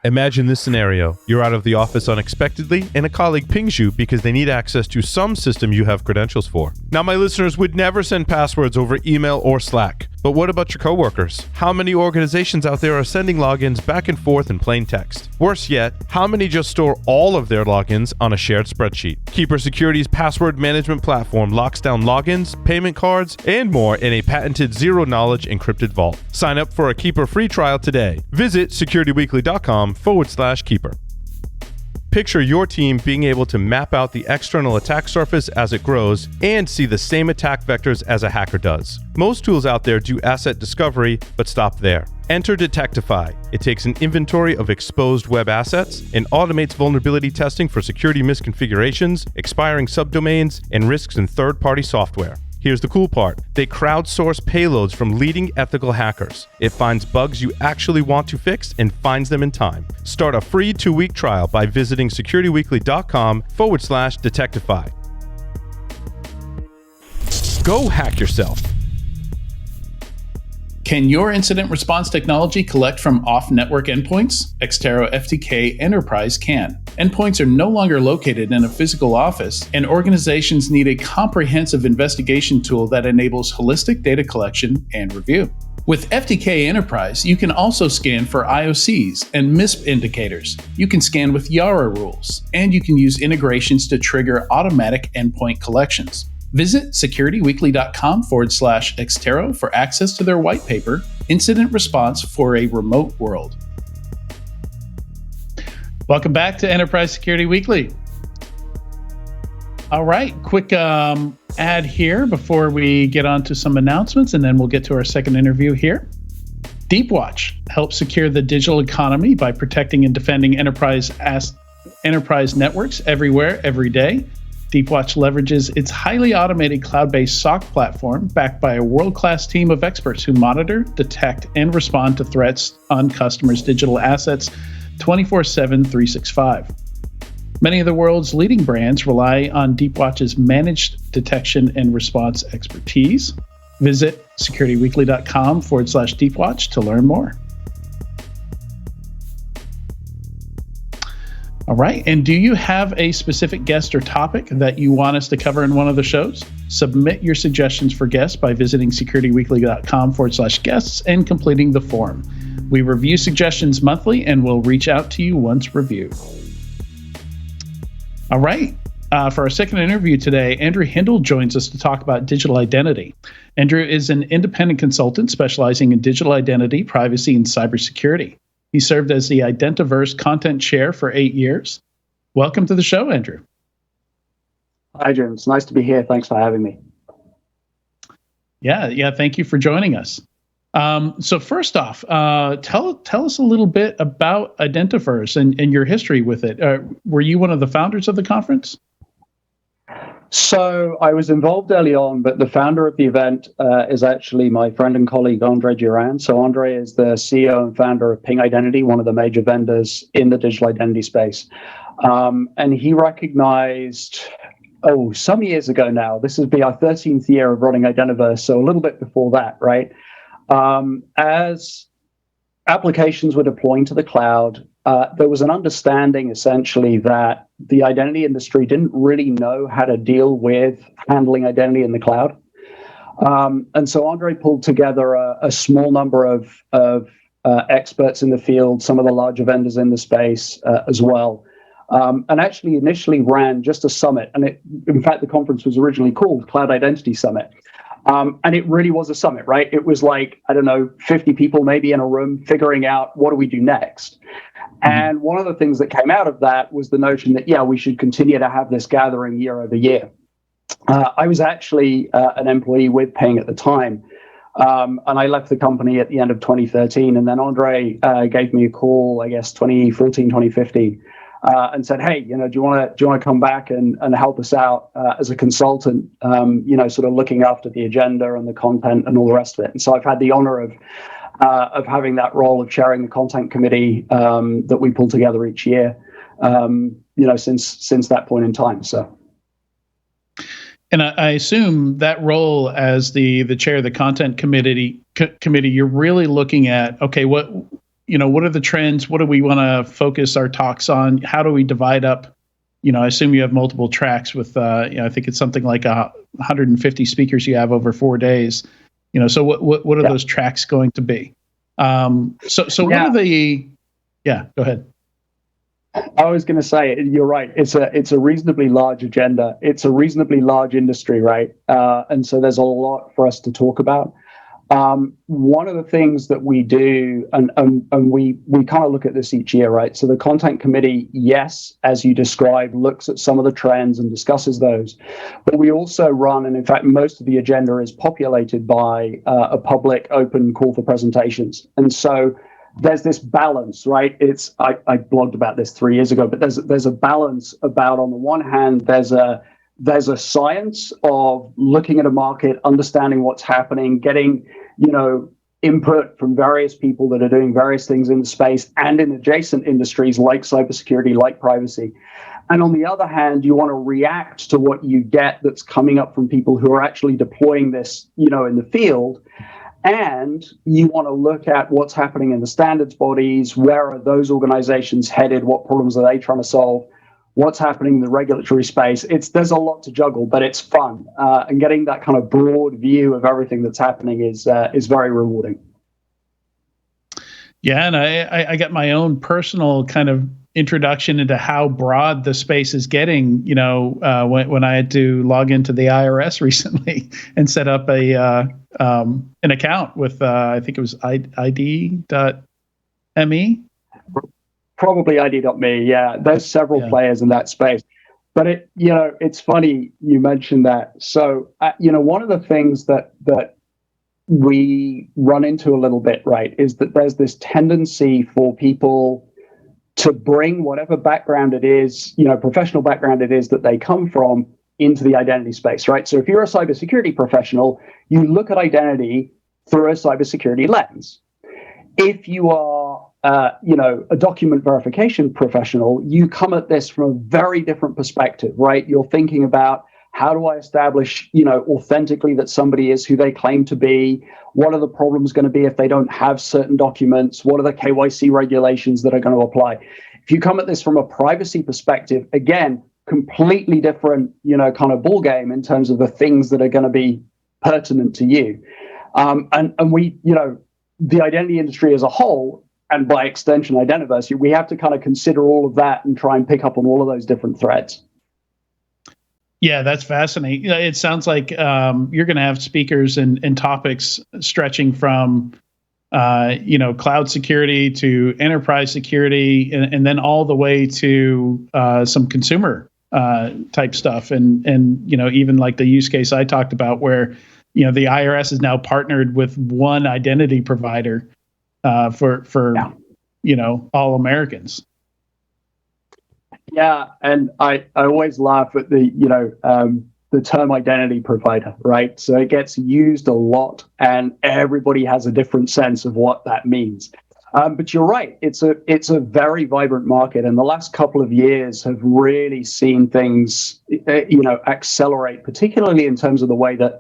Imagine this scenario. You're out of the office unexpectedly, and a colleague pings you because they need access to some system you have credentials for. Now, my listeners would never send passwords over email or Slack. But what about your coworkers? How many organizations out there are sending logins back and forth in plain text? Worse yet, how many just store all of their logins on a shared spreadsheet? Keeper Security's password management platform locks down logins, payment cards, and more in a patented zero-knowledge encrypted vault. Sign up for a Keeper free trial today. Visit securityweekly.com/Keeper. Picture your team being able to map out the external attack surface as it grows and see the same attack vectors as a hacker does. Most tools out there do asset discovery, but stop there. Enter Detectify. It takes an inventory of exposed web assets and automates vulnerability testing for security misconfigurations, expiring subdomains, and risks in third-party software. Here's the cool part. They crowdsource payloads from leading ethical hackers. It finds bugs you actually want to fix and finds them in time. Start a free 2-week trial by visiting securityweekly.com/Detectify. Go hack yourself. Can your incident response technology collect from off-network endpoints? Xterra FTK Enterprise can. Endpoints are no longer located in a physical office, and organizations need a comprehensive investigation tool that enables holistic data collection and review. With FTK Enterprise, you can also scan for IOCs and MISP indicators. You can scan with Yara rules, and you can use integrations to trigger automatic endpoint collections. Visit securityweekly.com/Xterra for access to their white paper, Incident Response for a Remote World. Welcome back to Enterprise Security Weekly. All right, quick ad here before we get on to some announcements, and then we'll get to our second interview here. Deepwatch helps secure the digital economy by protecting and defending enterprise networks everywhere, every day. Deepwatch leverages its highly automated cloud-based SOC platform backed by a world-class team of experts who monitor, detect, and respond to threats on customers' digital assets 24/7, 365. Many of the world's leading brands rely on Deepwatch's managed detection and response expertise. Visit securityweekly.com/Deepwatch to learn more. All right. And do you have a specific guest or topic that you want us to cover in one of the shows? Submit your suggestions for guests by visiting securityweekly.com/guests and completing the form. We review suggestions monthly and will reach out to you once reviewed. All right. For our second interview today, Andrew Hindle joins us to talk about digital identity. Andrew is an independent consultant specializing in digital identity, privacy, and cybersecurity. He served as the Identiverse content chair for 8 years. Welcome to the show, Andrew. Hi, Jim. It's nice to be here. Thanks for having me. Yeah. Thank you for joining us. So first off, tell us a little bit about Identiverse and your history with it. Were you one of the founders of the conference? So I was involved early on, but the founder of the event is actually my friend and colleague, Andre Duran. So Andre is the CEO and founder of Ping Identity, one of the major vendors in the digital identity space. And he recognized, some years ago now, this would be our 13th year of running Identiverse, so a little bit before that, right? As applications were deploying to the cloud, there was an understanding essentially that the identity industry didn't really know how to deal with handling identity in the cloud. And so Andre pulled together a small number of experts in the field, some of the larger vendors in the space as well, and actually initially ran just a summit. And in fact, the conference was originally called Cloud Identity Summit. And it really was a summit, right? It was like, 50 people maybe in a room figuring out what do we do next. And one of the things that came out of that was the notion that, we should continue to have this gathering year over year. I was actually an employee with Ping at the time, and I left the company at the end of 2013. And then Andre gave me a call, 2014, 2015, and said, "Hey, do you want to come back and help us out as a consultant? Sort of looking after the agenda and the content and all the rest of it." And so I've had the honor of having that role of chairing the content committee that we pull together each year, since that point in time. So, and I assume that role as the chair of the content committee, you're really looking at, what are the trends? What do we want to focus our talks on? How do we divide up? I assume you have multiple tracks with, I think it's something like 150 speakers you have over 4 days. So what are those tracks going to be? So what are the? Yeah, go ahead. I was going to say, you're right. It's a reasonably large agenda. It's a reasonably large industry, right? And so there's a lot for us to talk about. One of the things that we do, and we kind of look at this each year, right? So the content committee, yes, as you described, looks at some of the trends and discusses those. But we also run, and in fact, most of the agenda is populated by a public open call for presentations. And so there's this balance, right? I blogged about this 3 years ago, but there's a balance about, on the one hand, there's a science of looking at a market, understanding what's happening, getting, input from various people that are doing various things in the space and in adjacent industries like cybersecurity, like privacy. And on the other hand, you want to react to what you get that's coming up from people who are actually deploying this, in the field. And you want to look at what's happening in the standards bodies. Where are those organizations headed? What problems are they trying to solve? What's happening in the regulatory space? There's a lot to juggle, but it's fun. And getting that kind of broad view of everything that's happening is very rewarding. Yeah, and I got my own personal kind of introduction into how broad the space is getting. When I had to log into the IRS recently and set up an account with I think it was ID.me. Probably ID.me, yeah. There's several players in that space. But it's funny you mentioned that. So, one of the things that we run into a little bit, right, is that there's this tendency for people to bring whatever background it is, professional background it is that they come from into the identity space, right? So if you're a cybersecurity professional, you look at identity through a cybersecurity lens. If you are a document verification professional, you come at this from a very different perspective, right? You're thinking about, how do I establish, authentically that somebody is who they claim to be? What are the problems going to be if they don't have certain documents? What are the KYC regulations that are going to apply? If you come at this from a privacy perspective, again, completely different, kind of ball game in terms of the things that are going to be pertinent to you. And we, the identity industry as a whole, and by extension, Identiverse, we have to kind of consider all of that and try and pick up on all of those different threads. Yeah, that's fascinating. It sounds like you're going to have speakers and topics stretching from, cloud security to enterprise security, and then all the way to some consumer type stuff, and even like the use case I talked about, where the IRS is now partnered with one identity provider for all Americans. Yeah, and I always laugh at the term identity provider, right? So it gets used a lot, and everybody has a different sense of what that means. But you're right; it's a very vibrant market, and the last couple of years have really seen things, accelerate, particularly in terms of the way that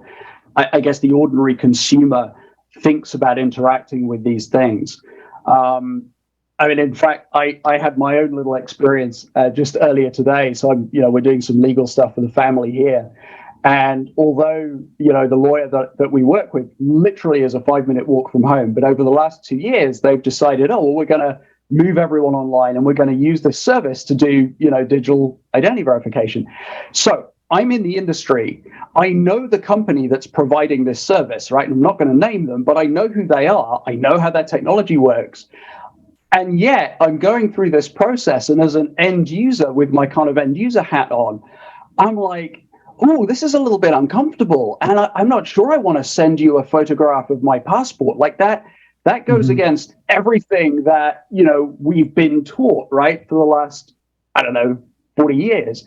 I guess the ordinary consumer thinks about interacting with these things. In fact, I had my own little experience just earlier today. So we're doing some legal stuff for the family here. And although, the lawyer that we work with literally is a 5-minute walk from home, but over the last 2 years, they've decided, we're going to move everyone online and we're going to use this service to do, digital identity verification. So I'm in the industry. I know the company that's providing this service, right? I'm not going to name them, but I know who they are. I know how their technology works. And yet I'm going through this process, and as an end user with my kind of end user hat on, I'm like, this is a little bit uncomfortable. And I'm not sure I want to send you a photograph of my passport like that. That goes against everything that, we've been taught, right, for the last, 40 years.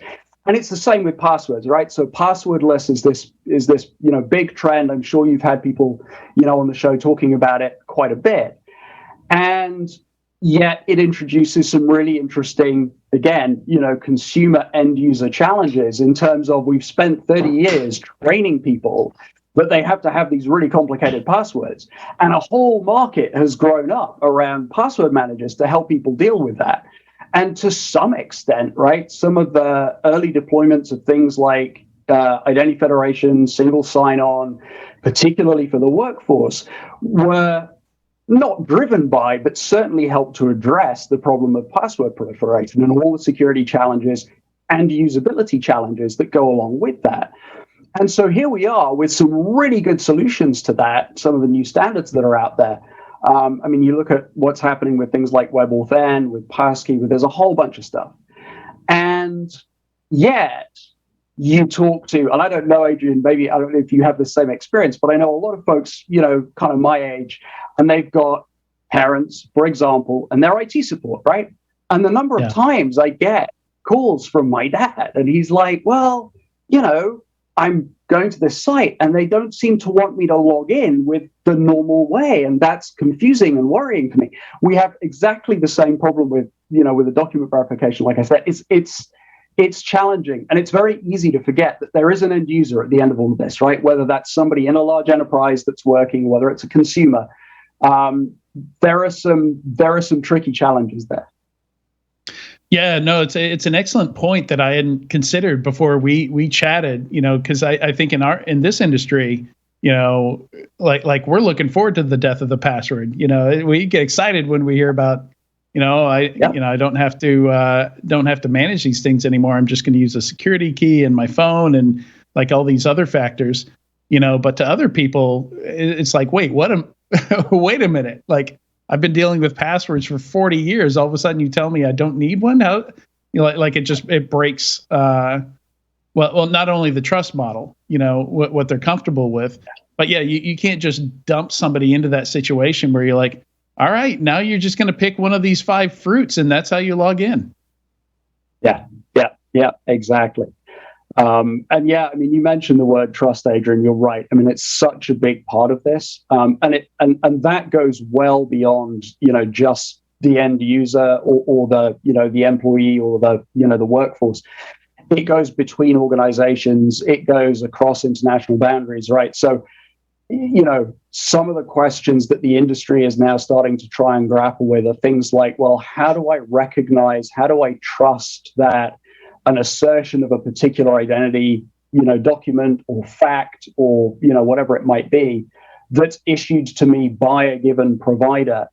And it's the same with passwords, right? So passwordless is this big trend. I'm sure you've had people, on the show talking about it quite a bit. And yet it introduces some really interesting, again, consumer end user challenges in terms of, we've spent 30 years training people but they have to have these really complicated passwords. And a whole market has grown up around password managers to help people deal with that. And to some extent, right, some of the early deployments of things like identity federation, single sign-on, particularly for the workforce, were not driven by, but certainly helped to address the problem of password proliferation and all the security challenges and usability challenges that go along with that. And so here we are with some really good solutions to that, some of the new standards that are out there. I mean, you look at what's happening with things like WebAuthn, with Passkey, there's a whole bunch of stuff. And yet, you talk to, and I don't know, Adrian, maybe I don't know if you have the same experience, but I know a lot of folks, kind of my age, and they've got parents, for example, and their IT support, right? And the number of times I get calls from my dad, and he's like, well, I'm going to this site and they don't seem to want me to log in with the normal way. And that's confusing and worrying to me. We have exactly the same problem with the document verification. Like I said, it's challenging, and it's very easy to forget that there is an end user at the end of all of this, right? Whether that's somebody in a large enterprise that's working, whether it's a consumer, there are some tricky challenges there. Yeah, no, it's an excellent point that I hadn't considered before we chatted. Because I think in this industry, like we're looking forward to the death of the password. We get excited when we hear about. I don't have to manage these things anymore. I'm just going to use a security key and my phone and like all these other factors. But to other people, it's like, wait a minute, like. I've been dealing with passwords for 40 years. All of a sudden, you tell me I don't need one. How, it breaks. Well, not only the trust model, what they're comfortable with, but yeah, you can't just dump somebody into that situation where you're like, all right, now you're just going to pick one of these 5 fruits, and that's how you log in. Yeah, exactly. And yeah, I mean, you mentioned the word trust, Adrian. You're right. I mean, it's such a big part of this, and that goes well beyond just the end user or the the employee or the workforce. It goes between organizations. It goes across international boundaries, right? So, some of the questions that the industry is now starting to try and grapple with are things like, well, how do I trust that an assertion of a particular identity, document or fact or, whatever it might be, that's issued to me by a given provider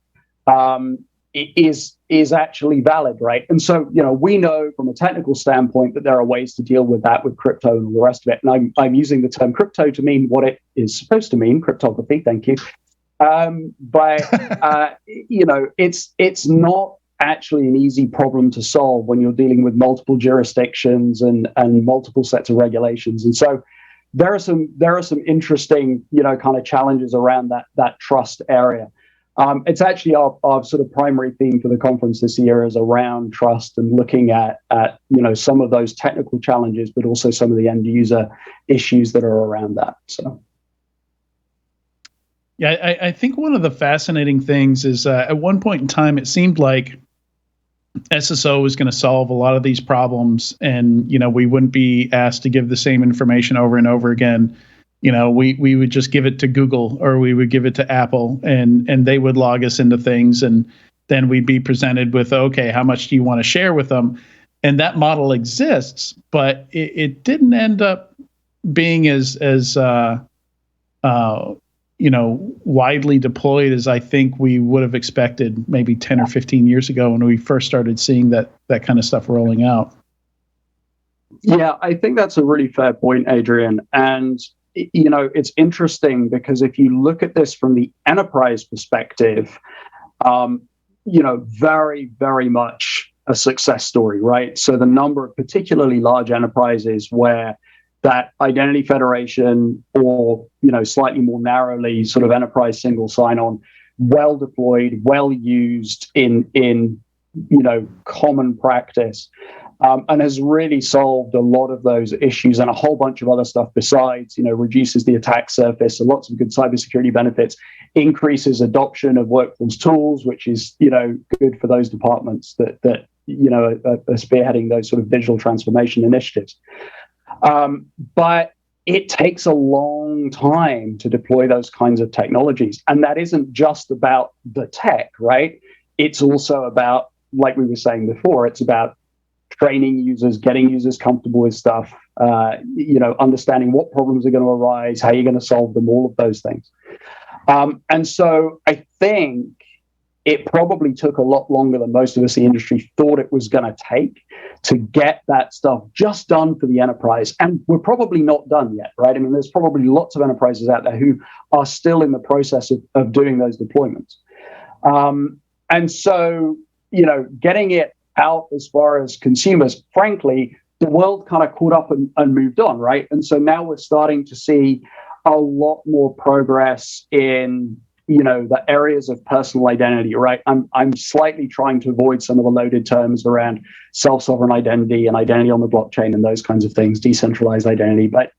is actually valid, right? And so, we know from a technical standpoint that there are ways to deal with that with crypto and all the rest of it. And I'm using the term crypto to mean what it is supposed to mean, cryptography, thank you. But, it's not actually an easy problem to solve when you're dealing with multiple jurisdictions and multiple sets of regulations. And so there are some interesting, kind of challenges around that trust area. It's actually our sort of primary theme for the conference this year is around trust and looking at some of those technical challenges, but also some of the end user issues that are around that. So. Yeah, I think one of the fascinating things is at one point in time, it seemed like SSO was going to solve a lot of these problems, and we wouldn't be asked to give the same information over and over again. We would just give it to Google or we would give it to Apple, and they would log us into things, and then we'd be presented with, okay, how much do you want to share with them? And that model exists, but it didn't end up being as widely deployed as I think we would have expected maybe 10 or 15 years ago when we first started seeing that kind of stuff rolling out. Yeah, I think that's a really fair point, Adrian. And, it's interesting because if you look at this from the enterprise perspective, very, very much a success story, right? So the number of particularly large enterprises where that identity federation or, slightly more narrowly sort of enterprise single sign-on, well deployed, well used in common practice, and has really solved a lot of those issues and a whole bunch of other stuff besides, reduces the attack surface, so lots of good cybersecurity benefits, increases adoption of workforce tools, which is, good for those departments that are spearheading those sort of digital transformation initiatives. But it takes a long time to deploy those kinds of technologies. And that isn't just about the tech, right? It's also about, like we were saying before, it's about training users, getting users comfortable with stuff, understanding what problems are going to arise, how you're going to solve them, all of those things. And so I think it probably took a lot longer than most of us in the industry thought it was going to take to get that stuff just done for the enterprise. And we're probably not done yet, right? I mean, there's probably lots of enterprises out there who are still in the process of doing those deployments. And so, getting it out as far as consumers, frankly, the world kind of caught up and moved on, right? And so now we're starting to see a lot more progress in the areas of personal identity, right? I'm slightly trying to avoid some of the loaded terms around self-sovereign identity and identity on the blockchain and those kinds of things, decentralized identity. But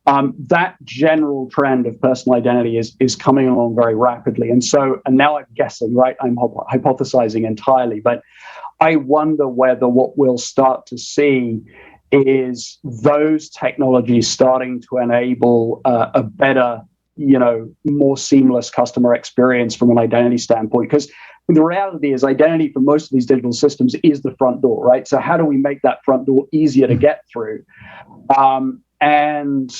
that general trend of personal identity is coming along very rapidly. And now I'm guessing, right? I'm hypothesizing entirely, but I wonder whether what we'll start to see is those technologies starting to enable a better, more seamless customer experience from an identity standpoint. Because the reality is identity for most of these digital systems is the front door, right? So how do we make that front door easier to get through? And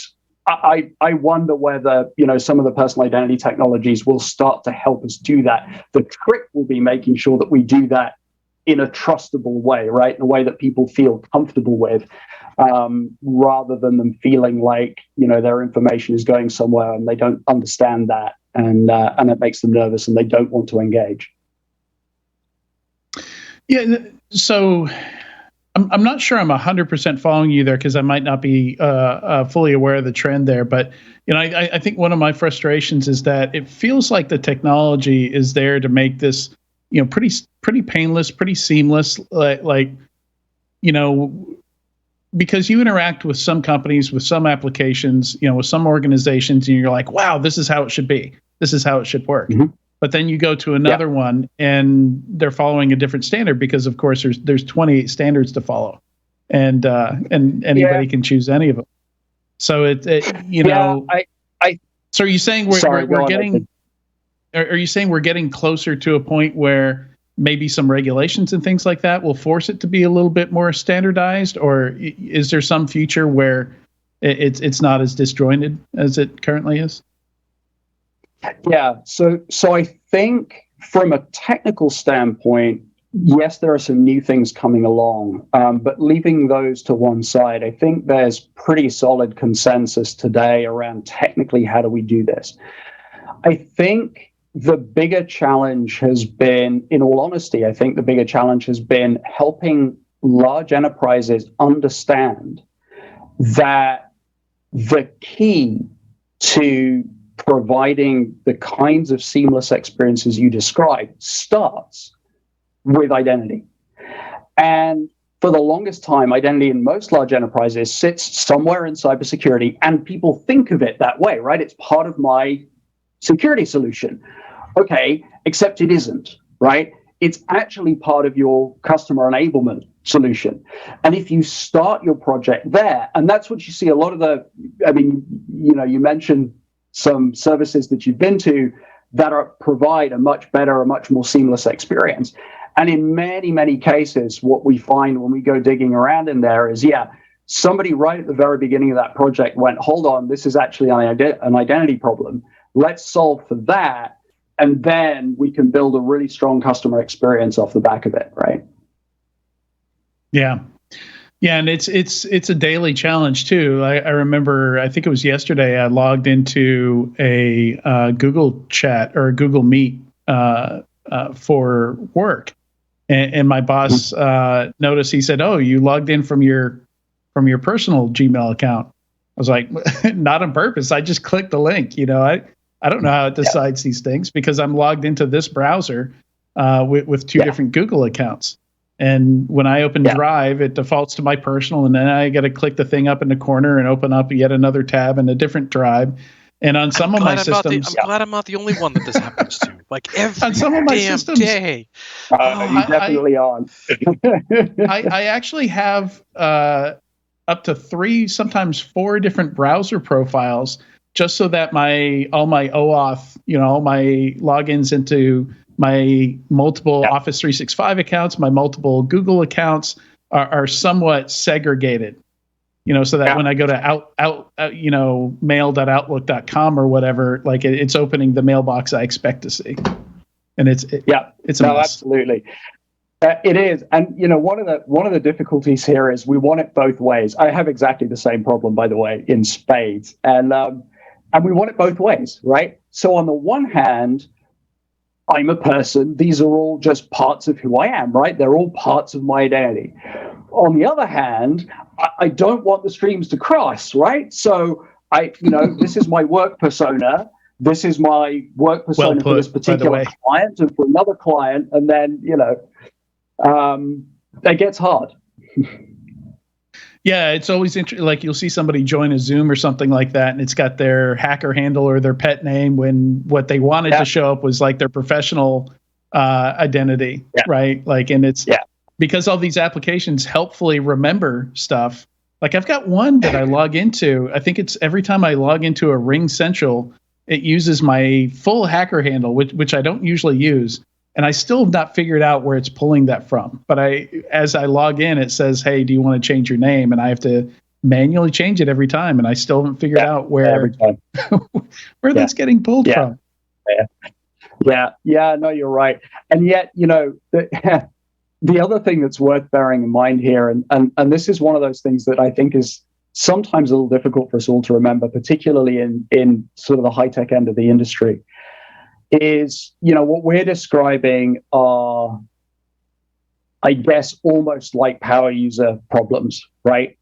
I wonder whether, some of the personal identity technologies will start to help us do that. The trick will be making sure that we do that in a trustable way, right? In a way that people feel comfortable with, rather than them feeling like, their information is going somewhere and they don't understand that, and it makes them nervous and they don't want to engage. Yeah, so I'm not sure I'm 100% following you there, because I might not be fully aware of the trend there. But I think one of my frustrations is that it feels like the technology is there to make this pretty painless, pretty seamless, because you interact with some companies, with some applications, with some organizations, and you're like, wow, this is how it should be. This is how it should work. Mm-hmm. But then you go to another one and they're following a different standard, because of course there's 28 standards to follow, and anybody can choose any of them. So so are you saying we're getting? Are you saying we're getting closer to a point where maybe some regulations and things like that will force it to be a little bit more standardized, or is there some future where it's not as disjointed as it currently is? Yeah. So I think from a technical standpoint, yes, there are some new things coming along, but leaving those to one side, I think there's pretty solid consensus today around technically how do we do this. I think the bigger challenge has been, in all honesty, helping large enterprises understand that the key to providing the kinds of seamless experiences you describe starts with identity. And for the longest time, identity in most large enterprises sits somewhere in cybersecurity, and people think of it that way, right? It's part of my security solution. Okay, except it isn't, right? It's actually part of your customer enablement solution. And if you start your project there, and that's what you see a lot of you mentioned some services that you've been to that provide a much better, a much more seamless experience. And in many, many cases, what we find when we go digging around in there is, somebody right at the very beginning of that project went, hold on, this is actually an identity problem. Let's solve for that. And then we can build a really strong customer experience off the back of it, right? Yeah. Yeah, and it's a daily challenge too. I remember, I think it was yesterday, I logged into a Google Chat or a Google Meet for work, and my boss noticed. He said, "Oh, you logged in from your personal Gmail account." I was like, "Not on purpose. I just clicked the link." I don't know how it decides these things, because I'm logged into this browser with two different Google accounts. And when I open Drive, it defaults to my personal, and then I got to click the thing up in the corner and open up yet another tab in a different drive. And on some of my systems, I'm glad I'm not the only one that this happens to. Like every on some of my damn systems, day. You definitely are. I actually have a up to 3, sometimes 4 different browser profiles, just so that all my OAuth, all my logins into my multiple Office 365 accounts, my multiple Google accounts are somewhat segregated. So that when I go to mail.outlook.com or whatever, like it's opening the mailbox I expect to see. And it's a mess. Absolutely. It is. And, one of the difficulties here is we want it both ways. I have exactly the same problem, by the way, in spades. And we want it both ways, right? So on the one hand, I'm a person. These are all just parts of who I am, right? They're all parts of my identity. On the other hand, I don't want the streams to cross, right? So this is my work persona. This is my work persona for this particular client and for another client. And then, it gets hard. Yeah, it's always interesting. Like you'll see somebody join a Zoom or something like that, and it's got their hacker handle or their pet name when what they wanted to show up was like their professional identity, right? Like, and it's because all these applications helpfully remember stuff. Like I've got one that I log into. I think it's every time I log into a Ring Central, it uses my full hacker handle, which I don't usually use. And I still have not figured out where it's pulling that from. But as I log in, it says, hey, do you want to change your name? And I have to manually change it every time. And I still haven't figured out where that's getting pulled from. Yeah, no, you're right. And yet, the other thing that's worth bearing in mind here, and this is one of those things that I think is sometimes a little difficult for us all to remember, particularly in sort of the high-tech end of the industry, is, what we're describing are, I guess, almost like power user problems, right?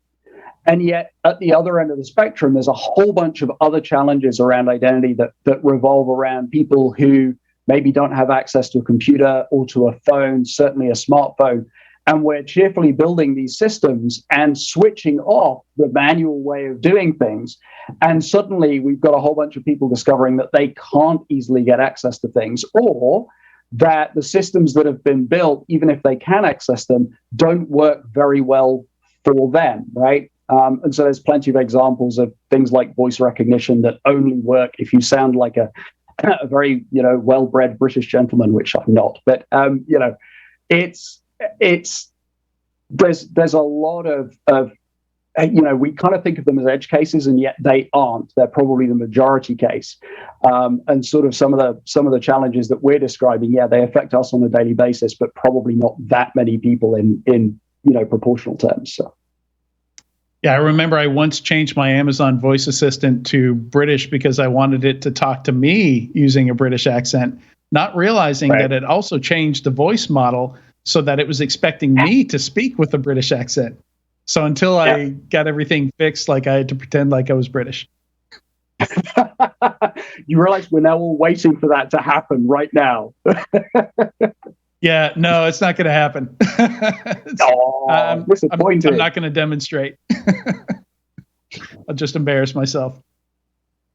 And yet, at the other end of the spectrum, there's a whole bunch of other challenges around identity that revolve around people who maybe don't have access to a computer or to a phone, certainly a smartphone. And we're cheerfully building these systems and switching off the manual way of doing things. And suddenly we've got a whole bunch of people discovering that they can't easily get access to things, or that the systems that have been built, even if they can access them, don't work very well for them, right? And so there's plenty of examples of things like voice recognition that only work if you sound like a very, well-bred British gentleman, which I'm not. But, there's a lot of we kind of think of them as edge cases, and yet they aren't. They're probably the majority case. And sort of some of the challenges that we're describing, they affect us on a daily basis, but probably not that many people in proportional terms. So. Yeah, I remember I once changed my Amazon voice assistant to British because I wanted it to talk to me using a British accent, not realizing that it also changed the voice model so that it was expecting me to speak with a British accent. So until I got everything fixed, like I had to pretend like I was British. You realize we're now all waiting for that to happen right now. Yeah, no, it's not going to happen. I'm not going to demonstrate. I'll just embarrass myself.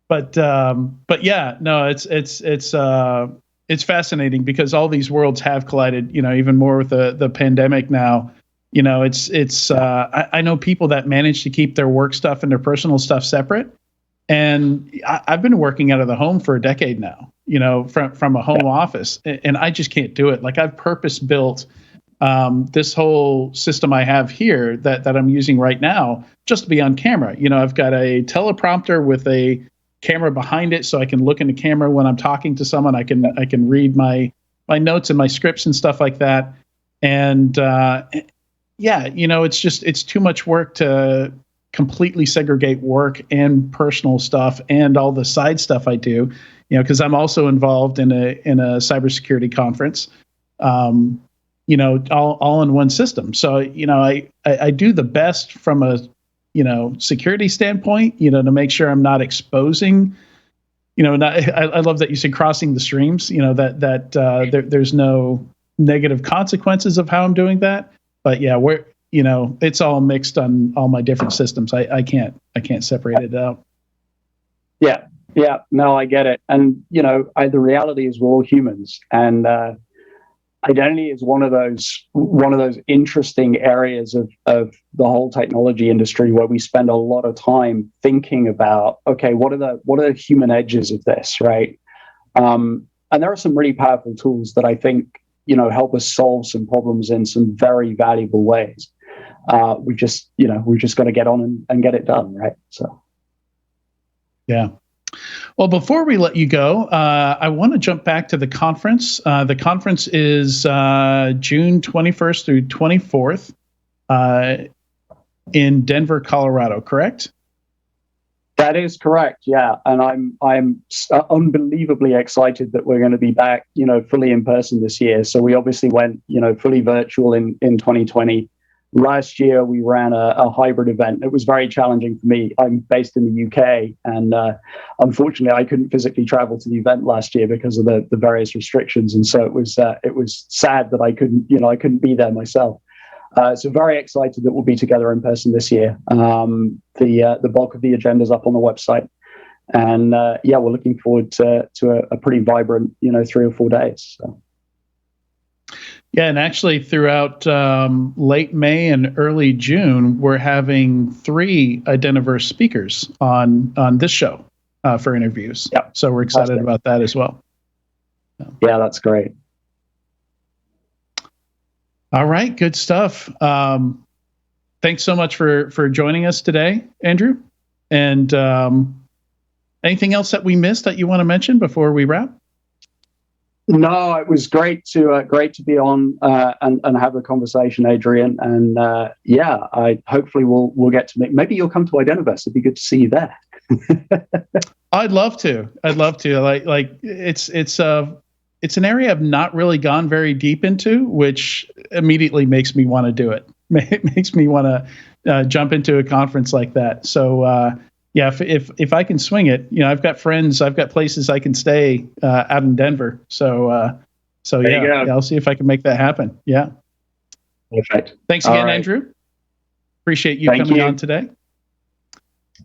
But yeah, no, it's fascinating because all these worlds have collided. Even more with the pandemic now. I know people that manage to keep their work stuff and their personal stuff separate. And I've been working out of the home for a decade now, from a home office, and I just can't do it. Like I've purpose built this whole system I have here that I'm using right now just to be on camera. I've got a teleprompter with a camera behind it, so I can look in the camera when I'm talking to someone. I can read my notes and my scripts and stuff like that. And it's too much work to completely segregate work and personal stuff and all the side stuff I do, because I'm also involved in a cybersecurity conference, all in one system. So, I do the best from a, security standpoint, to make sure I'm not exposing, I love that you said crossing the streams, there's no negative consequences of how I'm doing that. But yeah, it's all mixed on all my different systems. I can't separate it out. Yeah. No, I get it. And, the reality is we're all humans. And identity is one of those interesting areas of the whole technology industry where we spend a lot of time thinking about, okay, what are the human edges of this, right? And there are some really powerful tools that I think, help us solve some problems in some very valuable ways. We've just got to get on and get it done, right? So, yeah. Well, before we let you go, I want to jump back to the conference. The conference is June 21st through 24th in Denver, Colorado, correct? That is correct, yeah. And I'm unbelievably excited that we're going to be back, fully in person this year. So we obviously went, fully virtual in 2020. Last year, we ran a hybrid event. It was very challenging for me. I'm based in the UK, and unfortunately, I couldn't physically travel to the event last year because of the various restrictions. And so it was sad that I couldn't be there myself. So very excited that we'll be together in person this year. The bulk of the agenda is up on the website, and we're looking forward to a pretty vibrant 3 or 4 days. So. Yeah, and actually throughout late May and early June, we're having 3 Identiverse speakers on this show for interviews. Yep. So we're excited about that as well. Yeah, that's great. All right, good stuff. Thanks so much for joining us today, Andrew. And anything else that we missed that you want to mention before we wrap? No, it was great to be on and have a conversation, Adrian. And I hopefully we'll get to maybe you'll come to Identiverse. It'd be good to see you there. I'd love to. Like it's an area I've not really gone very deep into, which immediately makes me want to do it. It makes me want to jump into a conference like that. So if I can swing it, I've got friends, I've got places I can stay out in Denver. So I'll see if I can make that happen. Yeah. Perfect. Thanks again, Andrew. Appreciate you coming on today.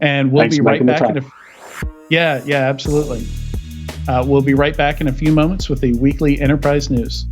And we'll be right back. Absolutely. We'll be right back in a few moments with the weekly enterprise news.